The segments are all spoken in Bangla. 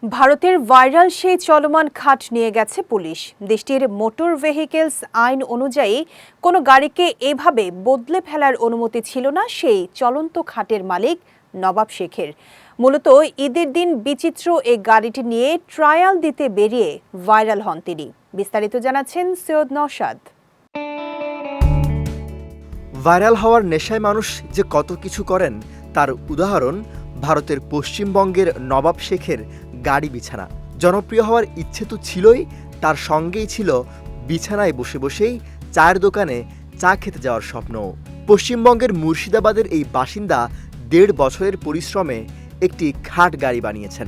ভারতের ভাইরাল সেই চলমান খাট নিয়ে গেছে পুলিশ। দেশটির মোটর ভেহিকেলস আইন অনুযায়ী কোনো গাড়িকে এভাবে বদলে ফেলার অনুমতি ছিল না সেই চলন্ত খাটের মালিক নবাব শেখের। মূলত ঈদের দিন বিচিত্র এই গাড়িটি নিয়ে ট্রায়াল দিতে বেরিয়ে ভাইরাল হন তিনি। বিস্তারিত জানাচ্ছেন সৈয়দ নওশাদ। ভাইরাল হওয়ার নেশায় মানুষ যে কত কিছু করেন তার উদাহরণ ভারতের পশ্চিমবঙ্গের নবাব শেখের গাড়ি বিছানা। জনপ্রিয় হওয়ার ইচ্ছে তো ছিলই, তার সঙ্গেই ছিল বিছানায় বসে বসেই চায়ের দোকানে চা খেতে যাওয়ার স্বপ্ন। পশ্চিমবঙ্গের মুর্শিদাবাদের এই বাসিন্দা ১.৫ বছরের পরিশ্রমে একটি খাট গাড়ি বানিয়েছেন।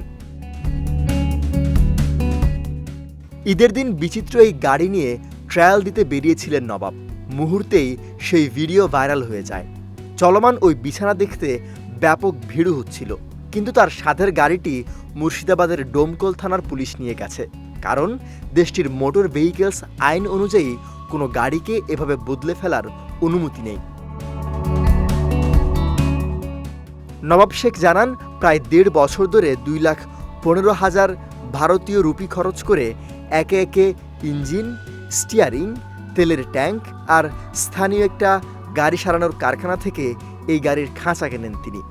ঈদের দিন বিচিত্র এই গাড়ি নিয়ে ট্রায়াল দিতে বেরিয়েছিলেন নবাব। মুহূর্তেই সেই ভিডিও ভাইরাল হয়ে যায়। চলমান ওই বিছানা দেখতে ব্যাপক ভিড় হচ্ছিল, কিন্তু তার সাথের গাড়িটি মুর্শিদাবাদের ডোমকল থানার পুলিশ নিয়ে গেছে। কারণ দেশটির মোটর ভেহিকেলস আইন অনুযায়ী কোনো গাড়িকে এভাবে বদলে ফেলার অনুমতি নেই। নবাব শেখ জানান, প্রায় ১.৫ বছর ধরে ২,১৫,০০০ ভারতীয় রুপি খরচ করে একে একে ইঞ্জিন, স্টিয়ারিং, তেলের ট্যাঙ্ক আর স্থানীয় একটা গাড়ি সারানোর কারখানা থেকে এই গাড়ির খাঁচা কেনেন তিনি।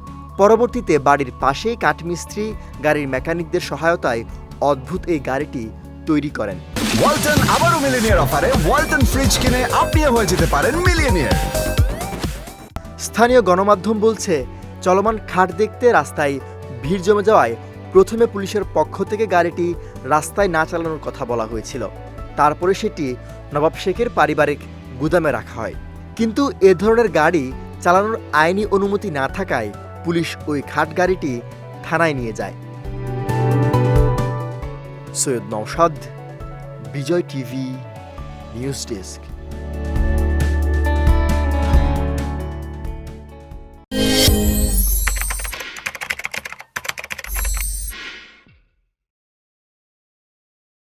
পরবর্তীতে বাড়ির পাশেই কাঠমিস্ত্রি, গাড়ির মেকানিকদের সহায়তায় অদ্ভুত এই গাড়িটি তৈরি করেন। ওয়ালটন আবারও মিলিয়নিয়ার অফারে ওয়ালটন ফ্রিজ কিনে আপনিও হয়ে যেতে পারেন মিলিয়নিয়ার। স্থানীয় গণমাধ্যম বলছে, চলমান খাট দেখতে রাস্তায় ভিড় জমে যাওয়ায় প্রথমে পুলিশের পক্ষ থেকে গাড়িটি রাস্তায় না চালানোর কথা বলা হয়েছিল। তারপরে সেটি নবাব শেখের পারিবারিক গুদামে রাখা হয়। কিন্তু এ ধরনের গাড়ি চালানোর আইনি অনুমতি না থাকায় পুলিশ ওই খাট গাড়িটি থানায় নিয়ে যায়। সৈয়দ নওশাদ, বিজয় টিভি, নিউজ ডেস্ক।